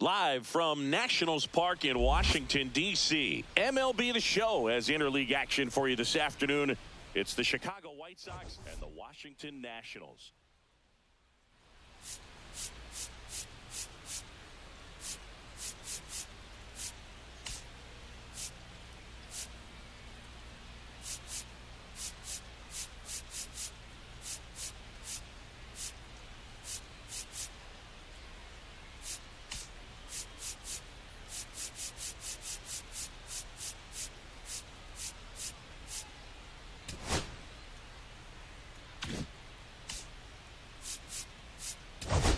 Live from Nationals Park in Washington, D.C. MLB The Show has interleague action for you this afternoon. It's the Chicago White Sox and the Washington Nationals.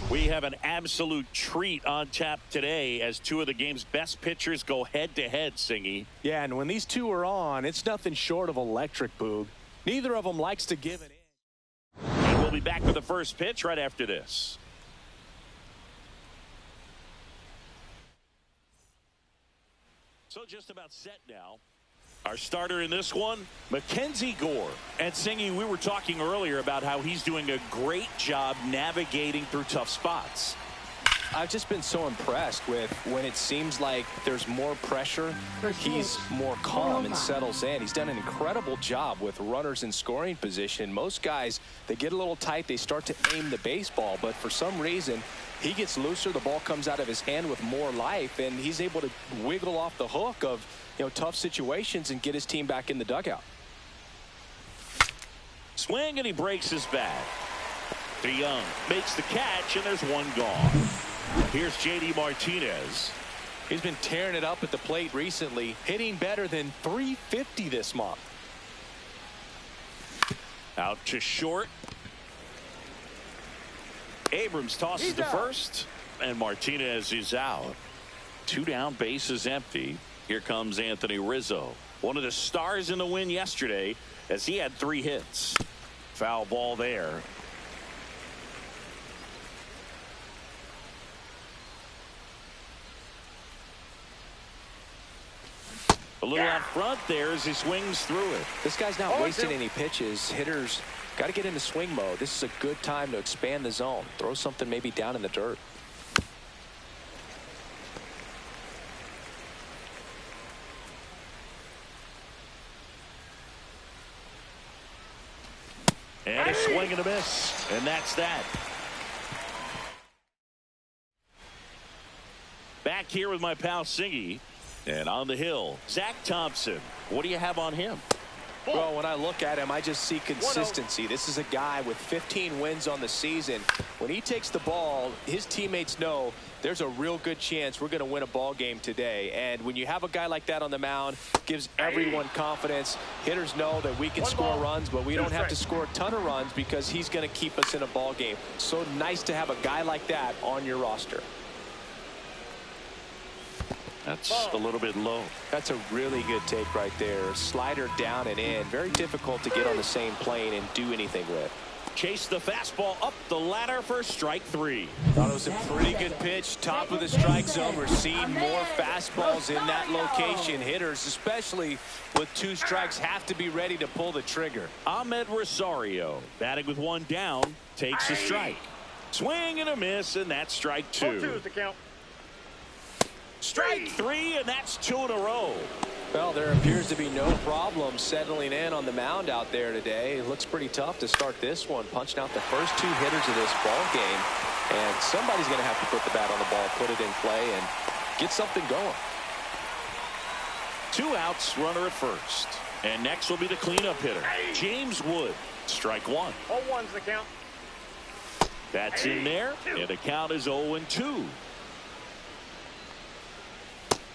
We have an absolute treat on tap today as two of the game's best pitchers go head-to-head, Singy. Yeah, and when these two are on, it's nothing short of electric, Boog. Neither of them likes to give an inch. And we'll be back with the first pitch right after this. So just about set now. Our starter in this one, Mackenzie Gore. And Singy, we were talking earlier about how he's doing a great job navigating through tough spots. I've just been so impressed with when it seems like there's more pressure, he's more calm and settles in. He's done an incredible job with runners in scoring position. Most guys, they get a little tight, they start to aim the baseball, but for some reason, he gets looser, the ball comes out of his hand with more life, and he's able to wiggle off the hook of tough situations and get his team back in the dugout. Swing, and he breaks his bat. DeYoung makes the catch, and there's one gone. Here's J.D. Martinez. He's been tearing it up at the plate recently, hitting better than .350 this month. Out to short. Abrams tosses to first, and Martinez is out. 2 down, bases empty. Here comes Anthony Rizzo, one of the stars in the win yesterday, as he had 3 hits. Foul ball there. A little out front there as he swings through it. This guy's not wasting any pitches. Hitters got to get into swing mode. This is a good time to expand the zone. Throw something maybe down in the dirt. And a swing and a miss. And that's that. Back here with my pal Singy. And on the hill, Zach Thompson. What do you have on him? Well, when I look at him, I just see consistency. This is a guy with 15 wins on the season. When he takes the ball, his teammates know there's a real good chance we're going to win a ball game today. And when you have a guy like that on the mound, gives everyone confidence. Hitters know that we can score runs, but we don't have to score a ton of runs because he's going to keep us in a ball game. So nice to have a guy like that on your roster. That's a little bit low. That's a really good take right there. Slider down and in. Very difficult to get on the same plane and do anything with. Chase the fastball up the ladder for strike 3. Thought it was a pretty good pitch. Top of the strike zone. We're seeing more fastballs in that location. Hitters, especially with 2 strikes, have to be ready to pull the trigger. Ahmed Rosario, batting with 1 down, takes a strike. Swing and a miss, and that's strike 2. 2 is the count. Strike 3, and that's 2 in a row. Well, there appears to be no problem settling in on the mound out there today. It looks pretty tough to start this one, punching out the first 2 hitters of this ball game. And somebody's going to have to put the bat on the ball, put it in play, and get something going. 2 outs, runner at first. And next will be the cleanup hitter, James Wood. Strike 1. 0-1's the count. That's in there, and the count is 0-2.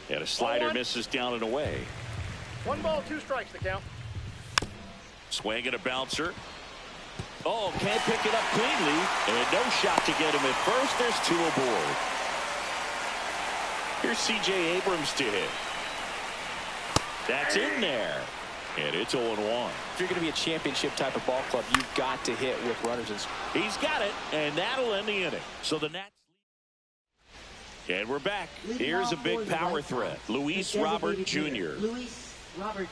And a slider misses down and away. 1 ball, 2 strikes the count. Swing and a bouncer. Oh, can't pick it up cleanly. And no shot to get him at first. There's 2 aboard. Here's C.J. Abrams to hit. That's in there. And it's 0-1. If you're going to be a championship type of ball club, you've got to hit with runners. He's got it, and that'll end the inning. So the Nats. And we're back. Here's a big power threat. Luis Robert Jr. Luis Robert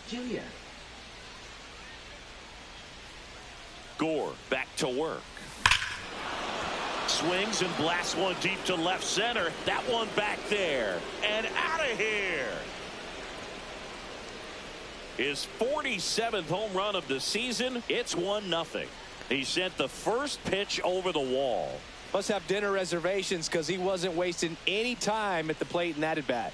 Jr. Gore back to work. Swings and blasts one deep to left center. That one back there and out of here. His 47th home run of the season. It's 1-0. He sent the first pitch over the wall. Must have dinner reservations because he wasn't wasting any time at the plate in that at bat.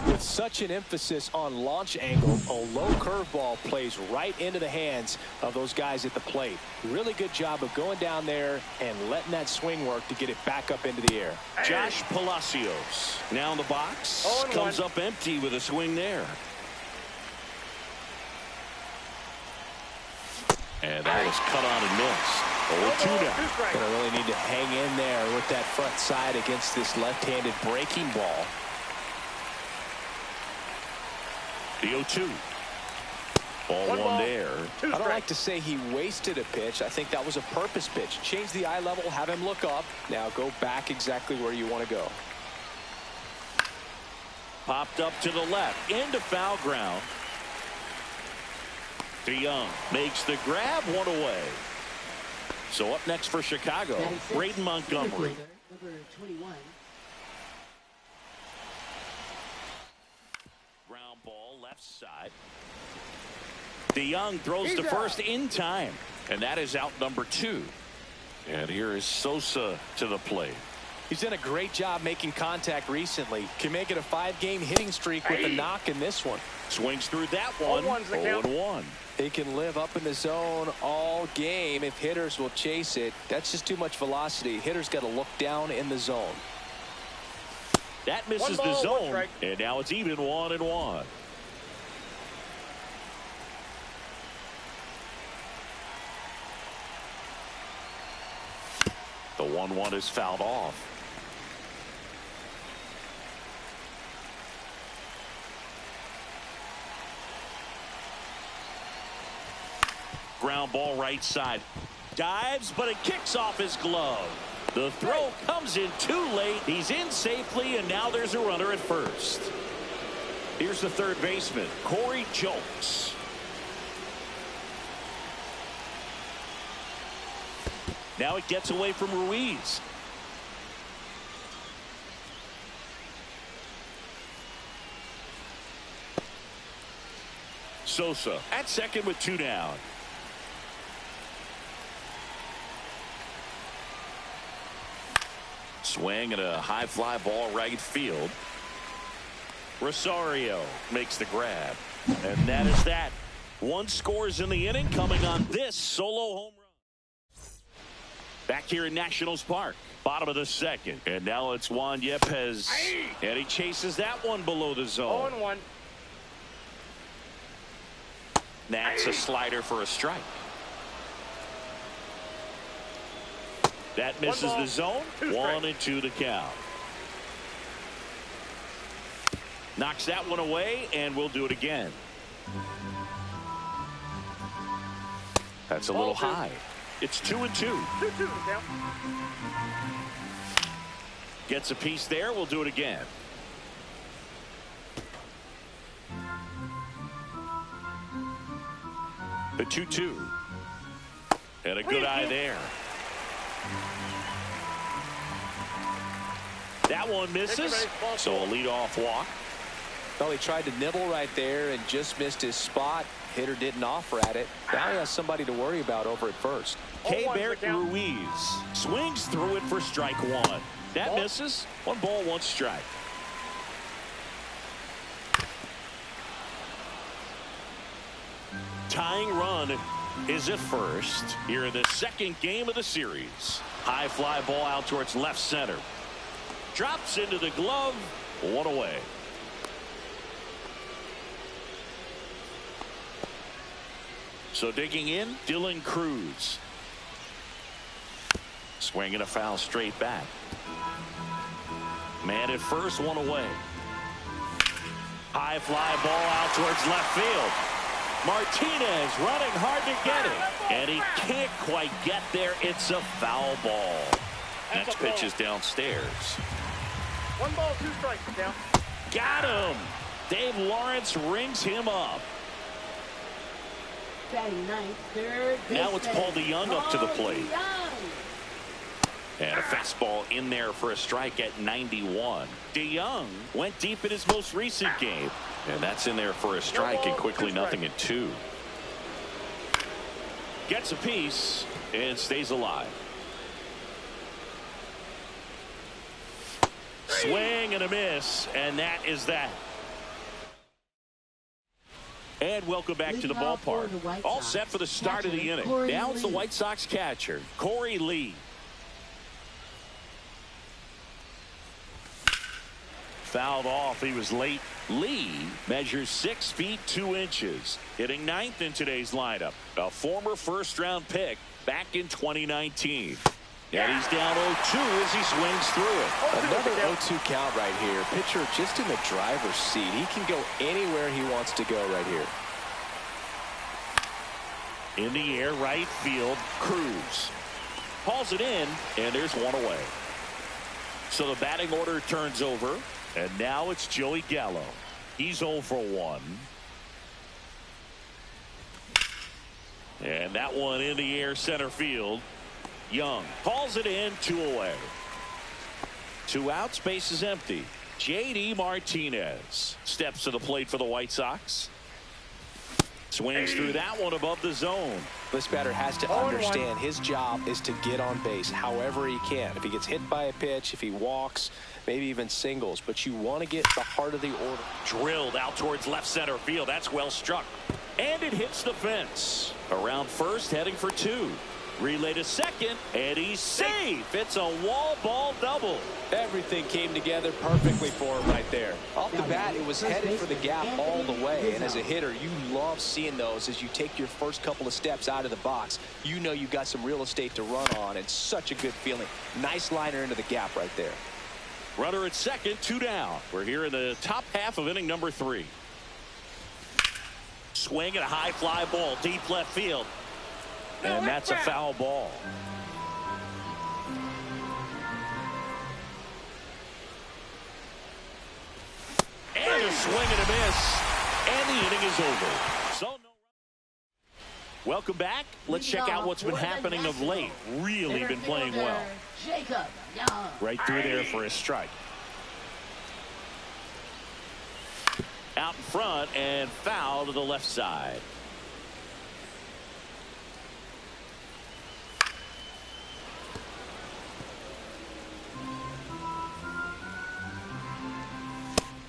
With such an emphasis on launch angle, a low curveball plays right into the hands of those guys at the plate. Really good job of going down there and letting that swing work to get it back up into the air. Josh Palacios now in the box. Comes up empty with a swing there. And that was cut on and missed. 0-2 now. Gonna really need to hang in there with that front side against this left-handed breaking ball. The 0-2. Ball one there. I don't like to say he wasted a pitch. I think that was a purpose pitch. Change the eye level, have him look up. Now go back exactly where you want to go. Popped up to the left into foul ground. DeYoung makes the grab, one away. So up next for Chicago, Braden Montgomery. Number 21. Ground ball left side. DeYoung throws to first in time, and that is out number 2. And here is Sosa to the plate. He's done a great job making contact recently. Can make it a 5-game hitting streak with a knock in this one. Swings through that one. 0-1. He can live up in the zone all game if hitters will chase it. That's just too much velocity. Hitters got to look down in the zone. That misses the zone, and now it's even 1-1. The 1-1 is fouled off. Ground ball right side. Dives, but it kicks off his glove. The throw comes in too late. He's in safely, and now there's a runner at first. Here's the third baseman, Corey Julks. Now it gets away from Ruiz. Sosa at second with 2 down. Swing and a high fly ball right field. Rosario makes the grab. And that is that. 1 scores in the inning coming on this solo home run. Back here in Nationals Park. Bottom of the second. And now it's Juan Yepez. And he chases that one below the zone. 0-1. That's a slider for a strike. That misses the zone. 1-2 the count. Knocks that one away, and we'll do it again. That's a little high. It's 2-2. 2-2 the count. Gets a piece there. We'll do it again. The 2-2. And a good eye there. That one misses, so a leadoff walk. Well, he tried to nibble right there and just missed his spot. Hitter didn't offer at it. Now he has somebody to worry about over at first. Keibert Ruiz swings through it for strike 1. That misses. 1 ball, 1 strike. Tying run is at first here in the second game of the series. High fly ball out towards left center. Drops into the glove. 1 away. So digging in, Dylan Cruz. Swinging a foul straight back. Man at first, 1 away. High fly ball out towards left field. Martinez running hard to get it. And he can't quite get there. It's a foul ball. Next pitch is downstairs. 1 ball, 2 strikes the count. Got him. Dave Lawrence rings him up. Batting ninth, third Now it's baseman, Paul DeYoung up to the plate. DeYoung. And a fastball in there for a strike at 91. DeYoung went deep in his most recent game. And that's in there for a strike, and quickly nothing at 2. Gets a piece and stays alive. Swing and a miss, and that is that. And welcome back to the ballpark. All set for the start of the inning. Now it's the White Sox catcher, Corey Lee. Fouled off. He was late. Lee measures 6 feet 2 inches. Hitting ninth in today's lineup. A former first-round pick back in 2019. And he's down 0-2 as he swings through it. Another 0-2 count right here. Pitcher just in the driver's seat. He can go anywhere he wants to go right here. In the air, right field, Cruz. Hauls it in, and there's one away. So the batting order turns over, and now it's Joey Gallo. He's 0 for 1. And that one in the air, center field. Young hauls it in, 2 away. 2 outs, base is empty. J.D. Martinez steps to the plate for the White Sox. Swings through that one above the zone. This batter has to understand his job is to get on base however he can. If he gets hit by a pitch, if he walks, maybe even singles. But you want to get the heart of the order. Drilled out towards left center field. That's well struck. And it hits the fence. Around first, heading for 2. Relay to second, and he's safe. It's a wall ball double. Everything came together perfectly for him right there. Off the bat, it was headed for the gap all the way. And as a hitter, you love seeing those as you take your first couple of steps out of the box. You know you got some real estate to run on, and such a good feeling. Nice liner into the gap right there. Runner at second, 2 down. We're here in the top half of inning number 3. Swing and a high fly ball, deep left field. And that's a foul ball. And a swing and a miss. And the inning is over. So no. Welcome back. Let's check out what's been happening of late. Really been playing well. Right through there for a strike. Out in front and foul to the left side.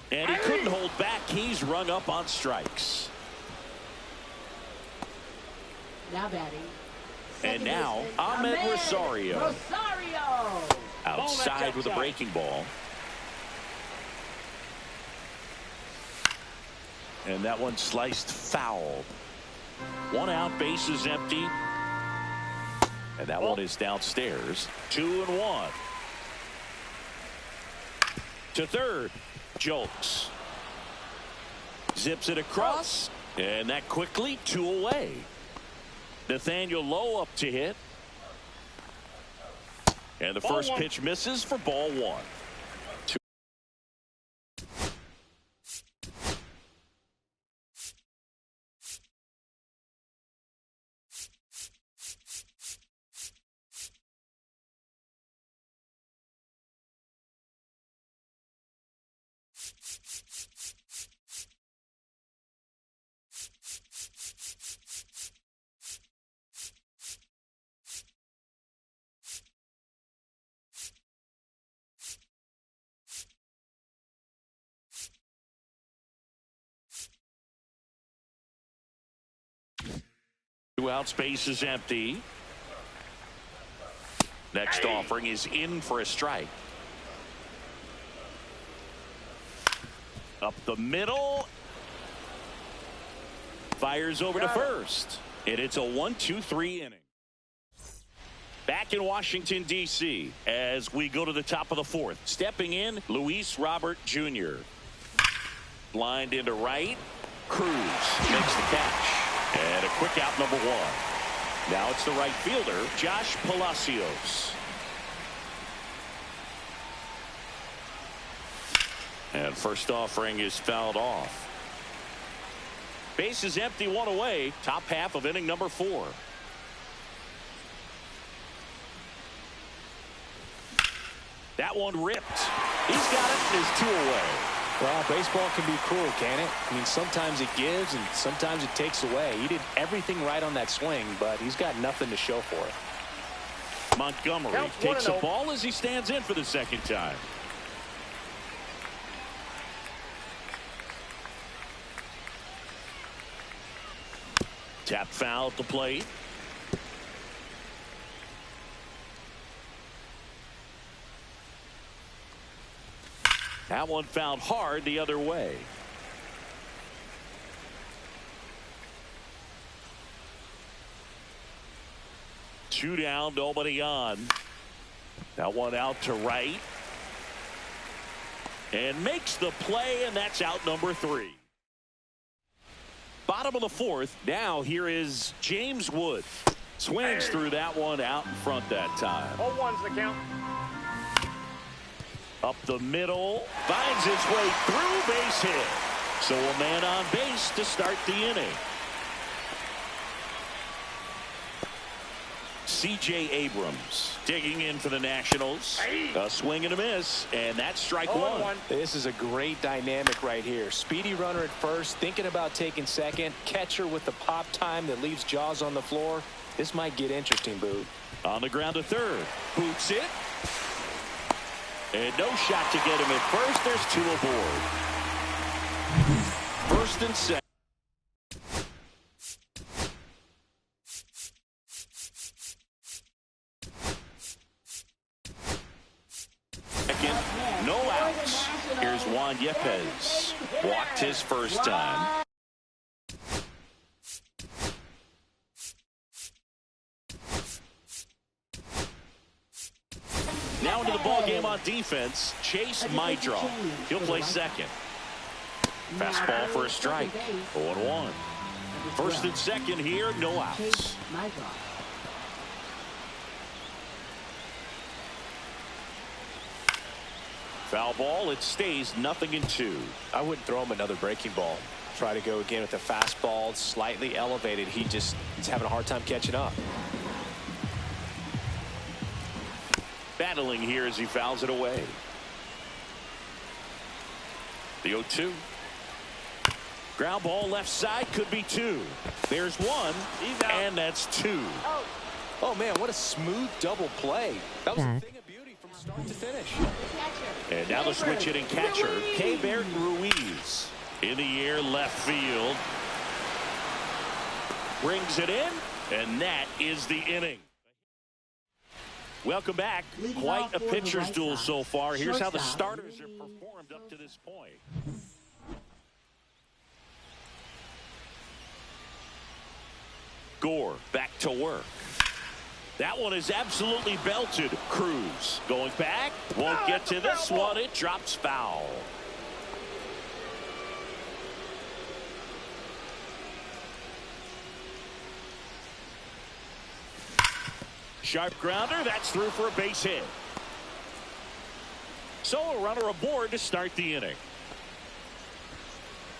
And he couldn't hold back. He's rung up on strikes. Now batting. And now Ahmed Rosario. Outside with a breaking ball. And that one sliced foul. 1 out, base is empty. And that one is downstairs. 2-1. To third. Jolks. Zips it across. And that quickly 2 away. Nathaniel Lowe up to hit. And the first pitch misses for ball 1. Two out, space is empty. Next offering is in for a strike. Up the middle. Fires over to first. And it's a 1-2-3 inning. Back in Washington, D.C. as we go to the top of the 4th. Stepping in, Luis Robert Jr. Lined into right. Cruz makes the catch. And a quick out, number 1. Now it's the right fielder, Josh Palacios. And first offering is fouled off. Base is empty, one away. Top half of inning number 4. That one ripped. He's got it. There's 2 away. Well, baseball can be cruel, can it? I mean, sometimes it gives and sometimes it takes away. He did everything right on that swing, but he's got nothing to show for it. Montgomery takes a ball as he stands in for the second time. Tap foul at the plate. That one fouled hard the other way. Two down, nobody on. That one out to right. And makes the play, and that's out number 3. Bottom of the 4th. Now here is James Wood. Swings through that one out in front that time. 0-1's the count. Up the middle. Finds his way through, base hit. So a man on base to start the inning. C.J. Abrams digging in for the Nationals. A swing and a miss, and that's strike 1. This is a great dynamic right here. Speedy runner at first, thinking about taking second. Catcher with the pop time that leaves Jaws on the floor. This might get interesting, Boo. On the ground to third. Boots it. And no shot to get him at first. There's 2 aboard. First and second. No outs. Here's Juan Yepez. Walked his first time. Now into the ball game on defense, Chase Mydroff. He'll play second. Fastball for a strike. 0-1. First and second here, no outs. Foul ball, it stays 0-2. I wouldn't throw him another breaking ball. Try to go again with the fastball, slightly elevated. He's having a hard time catching up. Battling here as he fouls it away. The 0-2. Ground ball left side, could be 2. There's 1, and that's 2. Oh man, what a smooth double play. That was a thing of beauty from start to finish. And now the switch hitting catcher, Keibert Ruiz. In the air, left field. Brings it in, and that is the inning. Welcome back. Quite a pitcher's duel so far. Here's how the starters have performed up to this point. Gore back to work. That one is absolutely belted. Cruz going back. Won't get to this one. It drops foul. Sharp grounder. That's through for a base hit. So a runner aboard to start the inning.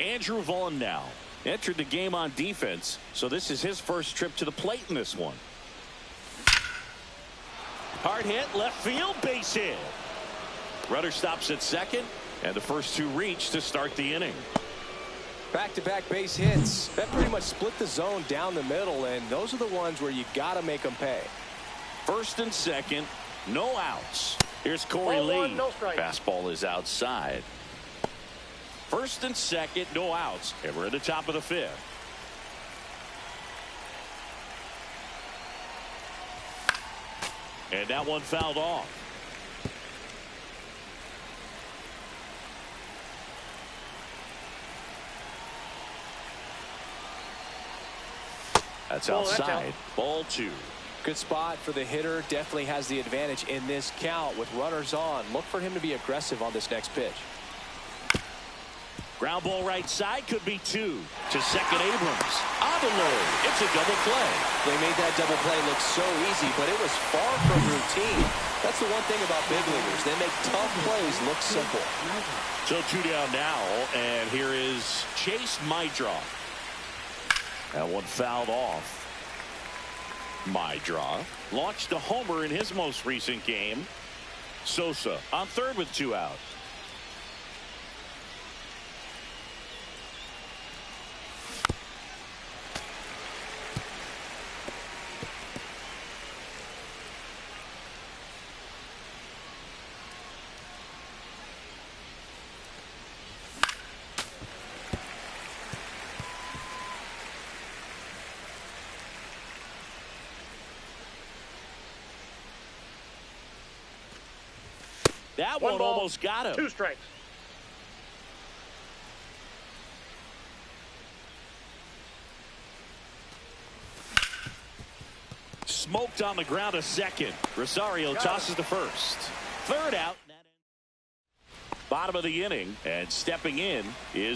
Andrew Vaughn now entered the game on defense. So this is his first trip to the plate in this one. Hard hit, left field, base hit. Runner stops at second, and the first 2 reach to start the inning. Back-to-back base hits. That pretty much split the zone down the middle, and those are the ones where you got to make them pay. First and second, no outs. Here's Corey Lee. No strike. Fastball is outside. First and second, no outs. And we're at the top of the 5th. And that one fouled off. That's outside. Ball 2. Good spot for the hitter. Definitely has the advantage in this count with runners on. Look for him to be aggressive on this next pitch. Ground ball right side, could be 2 to second. Abrams on the low. It's a double play. They made that double play look so easy, but it was far from routine. That's the one thing about big leaguers. They make tough plays look simple. So 2 down now, and here is Chase Mydroff. That one fouled off. My draw launched a homer in his most recent game. Sosa on third with 2 out. That one almost got him. 2 strikes. Smoked on the ground a second. Rosario tosses to first. Third out. Bottom of the inning, and stepping in is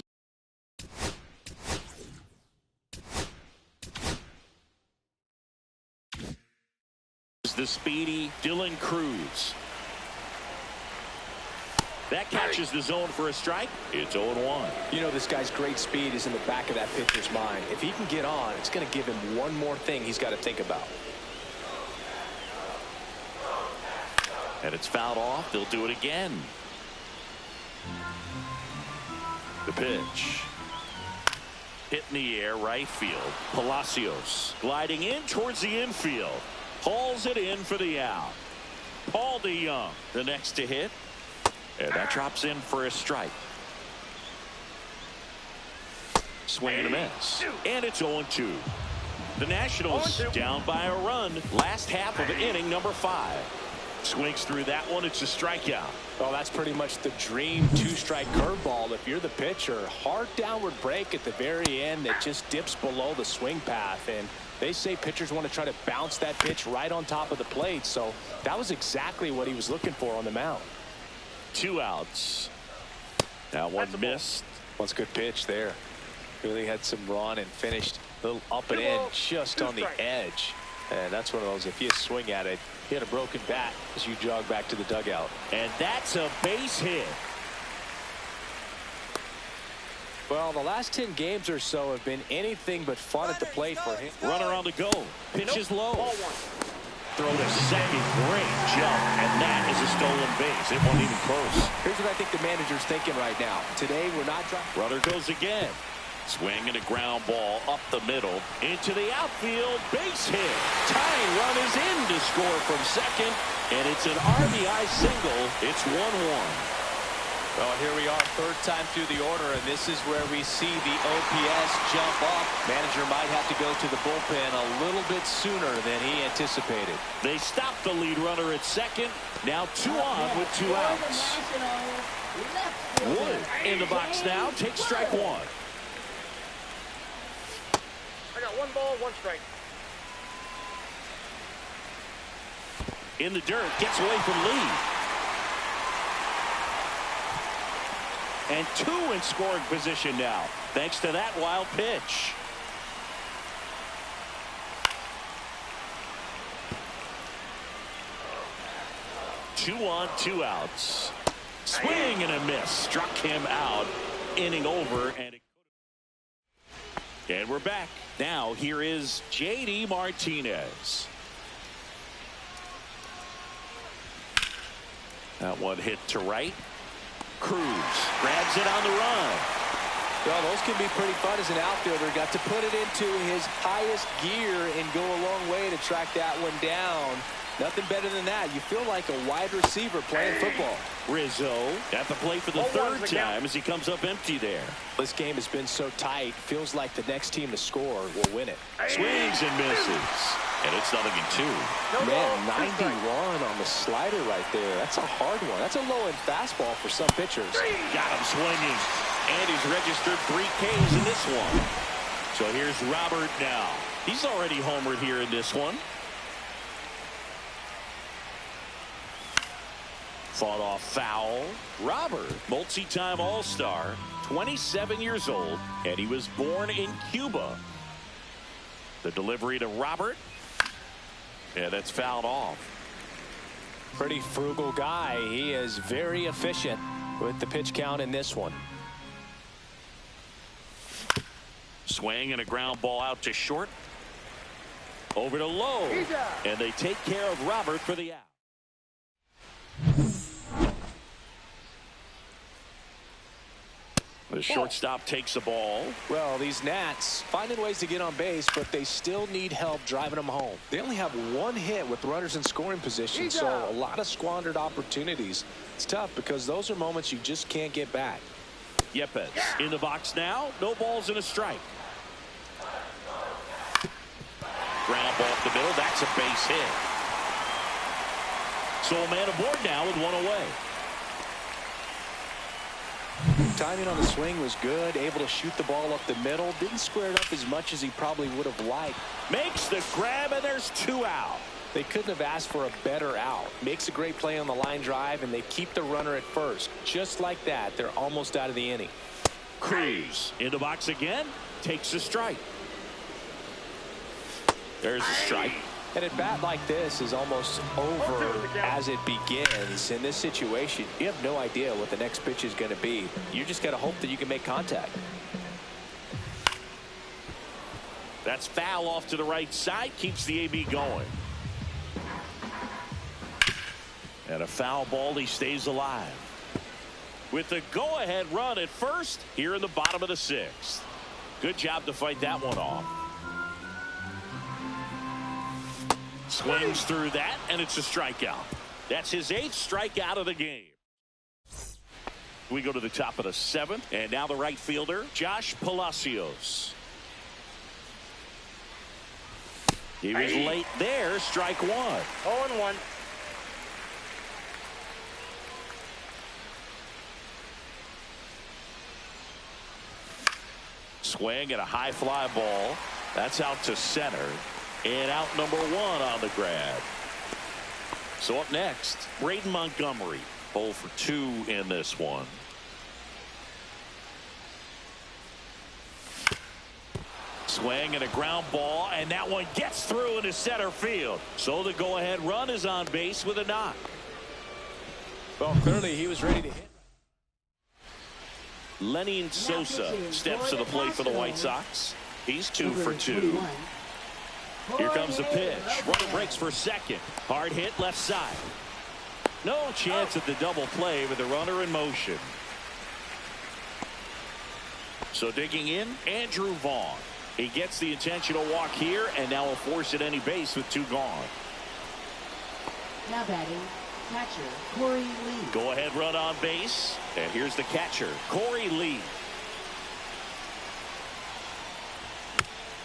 the speedy Dylan Cruz. That catches the zone for a strike. It's 0-1. You know, this guy's great speed is in the back of that pitcher's mind. If he can get on, it's going to give him one more thing he's got to think about. And it's fouled off. They'll do it again. The pitch. Hit in the air, right field. Palacios gliding in towards the infield. Hauls it in for the out. Paul DeYoung, the next to hit. And that drops in for a strike. Swing and a miss. And it's 0-2. The Nationals down by a run. Last half of inning number 5. Swings through that one. It's a strikeout. Well, that's pretty much the dream 2-strike curveball. If you're the pitcher, hard downward break at the very end that just dips below the swing path. And they say pitchers want to try to bounce that pitch right on top of the plate. So that was exactly what he was looking for on the mound. 2 outs. That one missed. That's a good pitch there. Really had some run and finished a little up and in just on the edge. And that's one of those, if you swing at it, hit a broken bat as you jog back to the dugout. And that's a base hit. Well, the last 10 games or so have been anything but fun at the plate for him. Runner on the go. Pitch is low. Throw to second. Great jump. And that is a stolen base. It wasn't even close. Here's what I think the manager's thinking right now. Today, we're not trying. Runner goes again. Swing and a ground ball up the middle. Into the outfield. Base hit. Tying run is in to score from second. And it's an RBI single. It's 1-1. Well, here we are, third time through the order, and this is where we see the OPS jump up. Manager might have to go to the bullpen a little bit sooner than he anticipated. They stopped the lead runner at second. Now 2 on with 2 outs. Wood in the box now. Takes strike 1. I got 1 ball, 1 strike. In the dirt. Gets away from lead. And 2 in scoring position now, thanks to that wild pitch. Two on, 2 outs. Swing and a miss. Struck him out. Inning over. And we're back. Now here is J.D. Martinez. That one hit to right. Cruz grabs it on the run. Well, those can be pretty fun as an outfielder. Got to put it into his highest gear and go a long way to track that one down. Nothing better than that. You feel like a wide receiver playing football. Rizzo at the plate for the 3rd time as he comes up empty there. This game has been so tight. Feels like the next team to score will win it. Swings and misses. And it's 0-2. Man, 91 on the slider right there. That's a hard one. That's a low-end fastball for some pitchers. Got him swinging. And he's registered 3 Ks in this one. So here's Robert now. He's already homered here in this one. Fought off foul. Robert, multi-time All-Star, 27 years old, and he was born in Cuba. The delivery to Robert. Yeah, that's fouled off. Pretty frugal guy. He is very efficient with the pitch count in this one. Swing and a ground ball out to short. Over to low. And they take care of Robert for the out. The shortstop takes the ball. Well, these Nats finding ways to get on base, but they still need help driving them home. They only have one hit with runners in scoring position, so a lot of squandered opportunities. It's tough because those are moments you just can't get back. Yepes in the box now. No balls and a strike. Ground ball up the middle. That's a base hit. So a man aboard now with one away. Timing on the swing was good. Able to shoot the ball up the middle. Didn't square it up as much as he probably would have liked. Makes the grab, and there's two out. They couldn't have asked for a better out. Makes a great play on the line drive, and they keep the runner at first. Just like that, they're almost out of the inning. Cruz in the box again. Takes a strike. There's a strike. And a bat like this is almost over as it begins. In this situation, you have no idea what the next pitch is going to be. You just got to hope that you can make contact. That's foul off to the right side. Keeps the AB going. And a foul ball. He stays alive. With the go-ahead run at first here in the bottom of the sixth. Good job to fight that one off. Swings through that, and it's a strikeout. That's his 8th strikeout of the game. We go to the top of the 7th, and now the right fielder, Josh Palacios. He was late there, strike 1. 0-1. Swing and a high fly ball. That's out to center. And out number 1 on the grab. So up next, Braden Montgomery. 0 for 2 in this one. Swing and a ground ball, and that one gets through into center field. So the go-ahead run is on base with a knock. Well, clearly he was ready to hit. Lenny Sosa steps to the plate for the White Sox. He's 2 for 2. Here comes the pitch. Runner breaks for second. Hard hit left side. No chance at the double play with the runner in motion. So digging in, Andrew Vaughn. He gets the intentional walk here and now will force at any base with 2 gone. Now batting, catcher Corey Lee. Go ahead run on base. And here's the catcher, Corey Lee.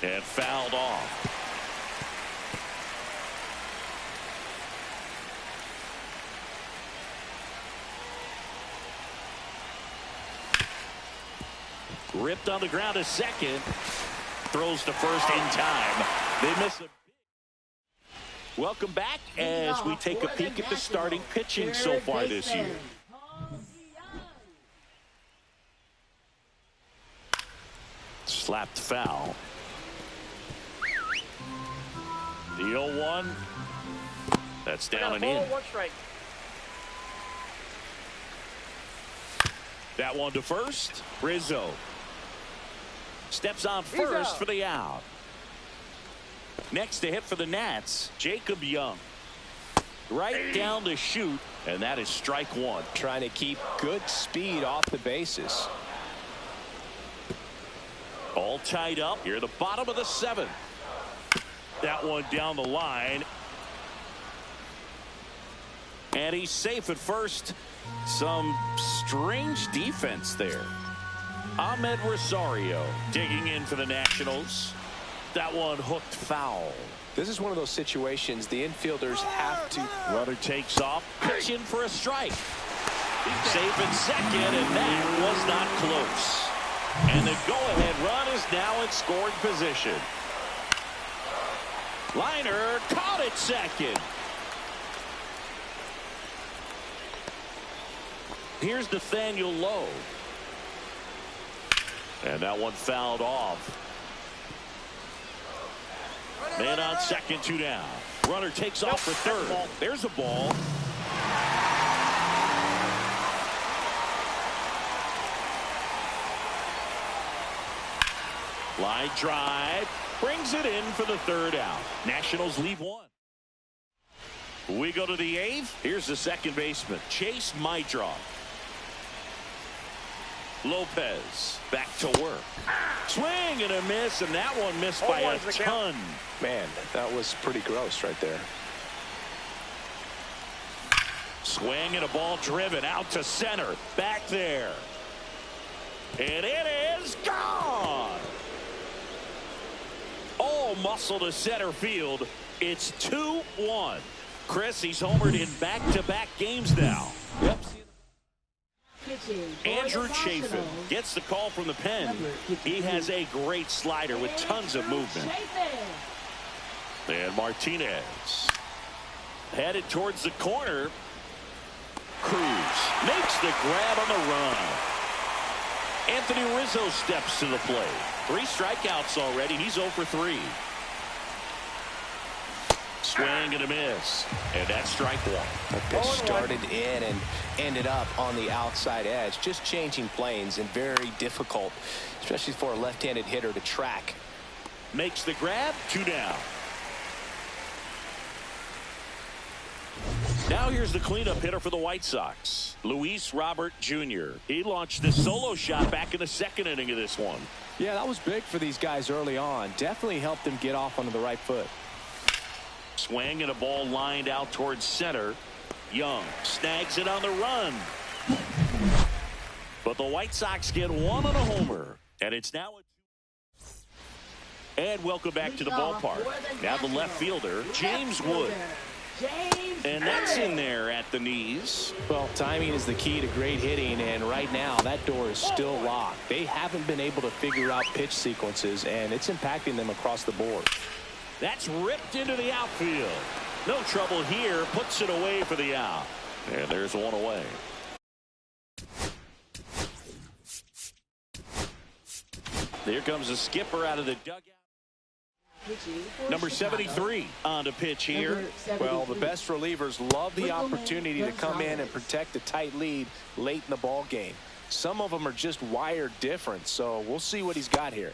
And fouled off. Ripped on the ground to second. Throws to first in time. They miss it. Welcome back as we take a peek at the starting pitching so far this year. Slapped foul. The 0-1. That's down and in. 1 strike. That one to first. Rizzo steps on first for the out. Next to hit for the Nats, Jacob Young. Right down to shoot, and that is strike 1. Trying to keep good speed off the bases. All tied up here at the bottom of the 7th. That one down the line. And he's safe at first. Some strange defense there. Ahmed Rosario digging in for the Nationals. That one hooked foul. This is one of those situations the infielders have to. Runner takes off. Pitch in for a strike. Safe at second, and that was not close. And the go-ahead run is now in scoring position. Liner caught at second. Here's Nathaniel Lowe. And that one fouled off. Man on second, 2 down. Runner takes off for third. There's a ball. Line drive. Brings it in for the third out. Nationals leave one. We go to the eighth. Here's the second baseman, Chase Mydroff. Lopez back to work. Swing and a miss, and that one missed by a ton. Man, that was pretty gross right there. Swing and a ball driven out to center. Back there. And it is gone. All muscle to center field. It's 2-1. Chris, he's homered in back-to-back games now. Yep. Andrew Chafin gets the call from the pen. He has a great slider with tons of movement. And Martinez headed towards the corner. Cruz makes the grab on the run. Anthony Rizzo steps to the plate. 3 strikeouts already. He's 0 for 3. Swing and a miss. And that's strike one. That pitch started in and ended up on the outside edge. Just changing planes and very difficult, especially for a left-handed hitter to track. Makes the grab. 2 down. Now here's the cleanup hitter for the White Sox, Luis Robert Jr. He launched this solo shot back in the second inning of this one. Yeah, that was big for these guys early on. Definitely helped them get off onto the right foot. Swing and a ball lined out towards center. Young snags it on the run. But the White Sox get 1 on a homer. And it's now and welcome back to the ballpark. Now the left fielder, James Wood. And that's in there at the knees. Well, timing is the key to great hitting, and right now that door is still locked. They haven't been able to figure out pitch sequences, and it's impacting them across the board. That's ripped into the outfield. No trouble here. Puts it away for the out. And there's one away. Here comes the skipper out of the dugout. Number 73 on the pitch here. Well, the best relievers love the opportunity to come in and protect a tight lead late in the ball game. Some of them are just wired different, so we'll see what he's got here.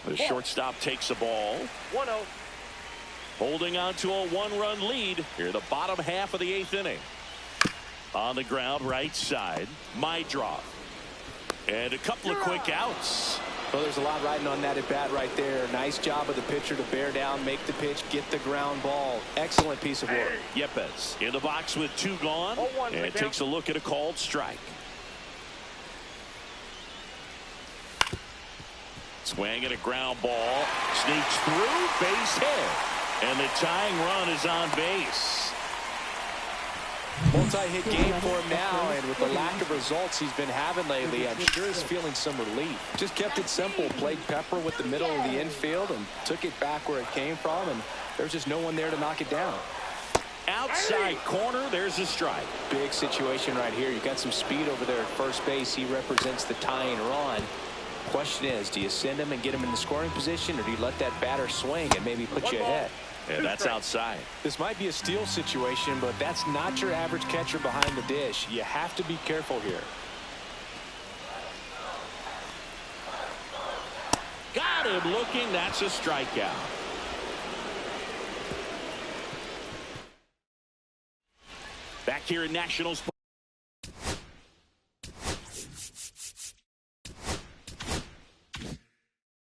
The shortstop takes the ball. 1-0. Holding on to a 1-run lead here, the bottom half of the 8th inning. On the ground, right side, Mydroff. And a couple of quick outs. Well, there's a lot riding on that at bat right there. Nice job of the pitcher to bear down, make the pitch, get the ground ball. Excellent piece of work. Yepes in the box with 2 gone. And takes a look at a called strike. Swing at a ground ball. Sneaks through, base hit. And the tying run is on base. Multi-hit game for him now, and with the lack of results he's been having lately, I'm sure he's feeling some relief. Just kept it simple, played pepper with the middle of the infield and took it back where it came from, and there's just no one there to knock it down. Outside corner, there's a strike. Big situation right here. You got some speed over there at first base. He represents the tying run. Question is, do you send him and get him in the scoring position, or do you let that batter swing and maybe put you ahead? And that's outside. This might be a steal situation, but that's not your average catcher behind the dish. You have to be careful here. Got him looking. That's a strikeout. Back here in Nationals.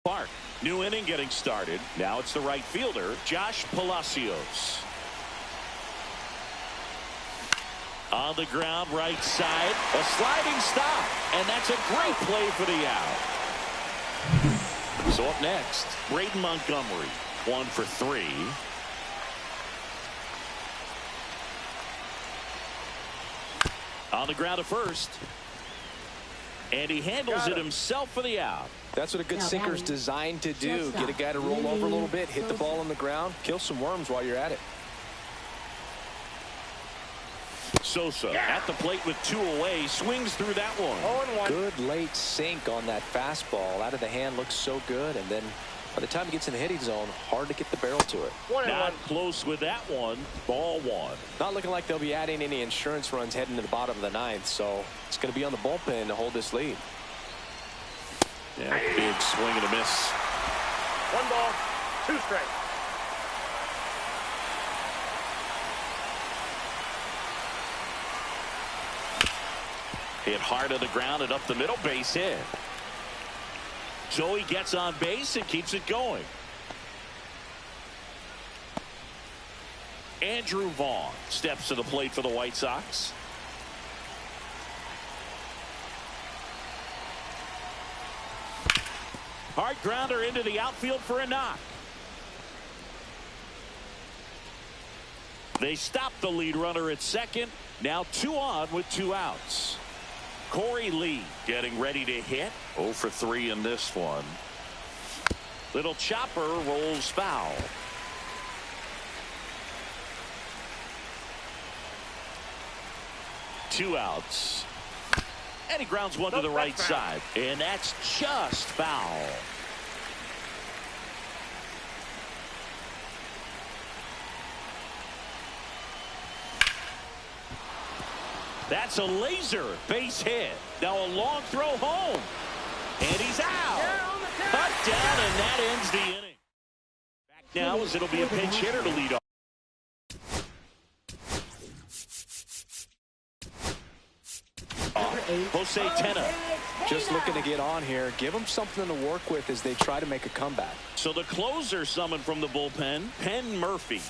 Park. New inning getting started. Now it's the right fielder, Josh Palacios. On the ground, right side, a sliding stop, and that's a great play for the out. So up next, Braden Montgomery, 1 for 3. On the ground at first. And he handles it himself for the out. That's what a good sinker's designed to do. Get a guy to roll over a little bit, hit the ball on the ground, kill some worms while you're at it. Sosa at the plate with 2 away, swings through that one. Good late sink on that fastball. Out of the hand, looks so good, and then By the time he gets in the hitting zone, hard to get the barrel to it. Not close with that one. Ball one. Not looking like they'll be adding any insurance runs heading to the bottom of the ninth, so it's going to be on the bullpen to hold this lead. Yeah, big swing and a miss. 1 ball, 2 strikes. Hit hard on the ground and up the middle, base hit. So he gets on base and keeps it going. Andrew Vaughn steps to the plate for the White Sox. Hard grounder into the outfield for a knock. They stop the lead runner at second. Now 2 on with 2 outs. Corey Lee getting ready to hit. 0 for 3 in this one. Little chopper rolls foul. Two outs. And he grounds one to the right side. And that's just foul. That's a laser base hit. Now a long throw home. And he's out. Cut down, and that ends the inning. Back now as it'll be a pinch hitter to lead off. Jose Tena. Just looking to get on here. Give them something to work with as they try to make a comeback. So the closer summoned from the bullpen, Penn Murphy.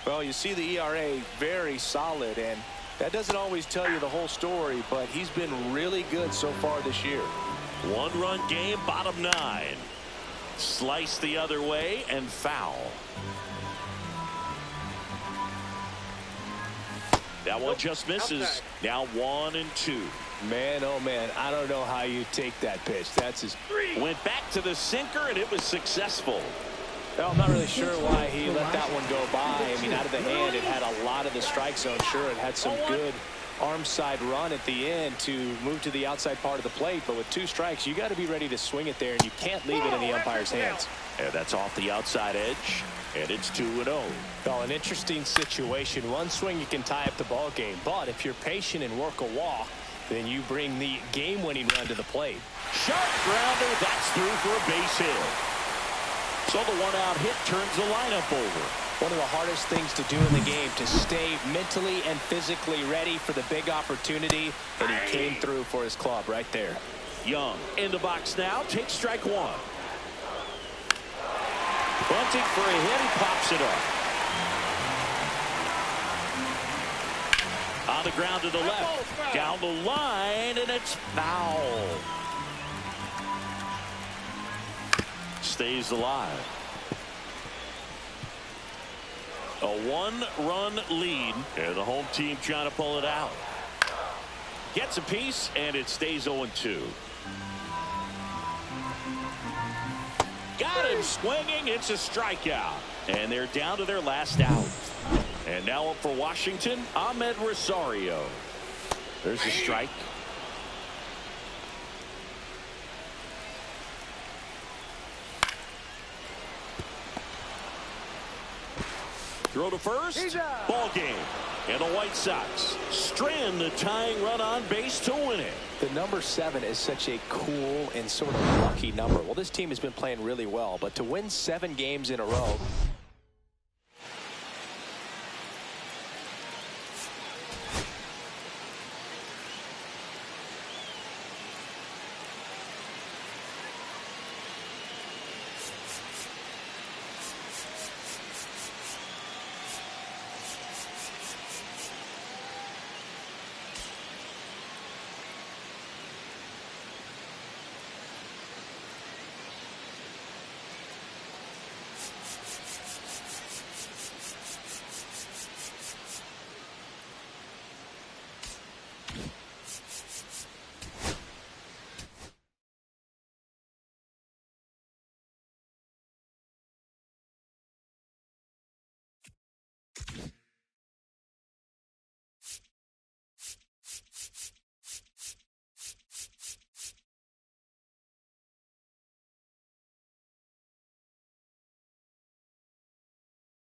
Well, you see the ERA very solid, and that doesn't always tell you the whole story, but he's been really good so far this year. 1-run game, bottom 9. Slice the other way and foul. That one just misses. Now 1 and 2. Man, oh man, I don't know how you take that pitch. That's his. Went back to the sinker, and it was successful. Well, I'm not really sure why he let that one go by. I mean, out of the hand, it had a lot of the strike zone. Sure, it had some good arm side run at the end to move to the outside part of the plate, but with 2 strikes, you got to be ready to swing it there, and you can't leave it in the umpire's hands. And that's off the outside edge, and it's 2-0. Well, an interesting situation. One swing, you can tie up the ball game, but if you're patient and work a walk, then you bring the game-winning run to the plate. Sharp grounder, that's through for a base hit. So the 1-out hit turns the lineup over. One of the hardest things to do in the game, to stay mentally and physically ready for the big opportunity, and he came through for his club right there. Young in the box now, takes strike 1. Bunting for a hit, he pops it up. On the ground to the left, down the line, and it's foul. Stays alive. A 1-run lead, and the home team trying to pull it out. Gets a piece, and it stays 0-2. Got him swinging. It's a strikeout, and they're down to their last out. And now up for Washington, Ahmed Rosario. There's a strike. Throw to first. Ball game. And the White Sox strand the tying run on base to win it. The number 7 is such a cool and sort of lucky number. Well, this team has been playing really well, but to win 7 games in a row,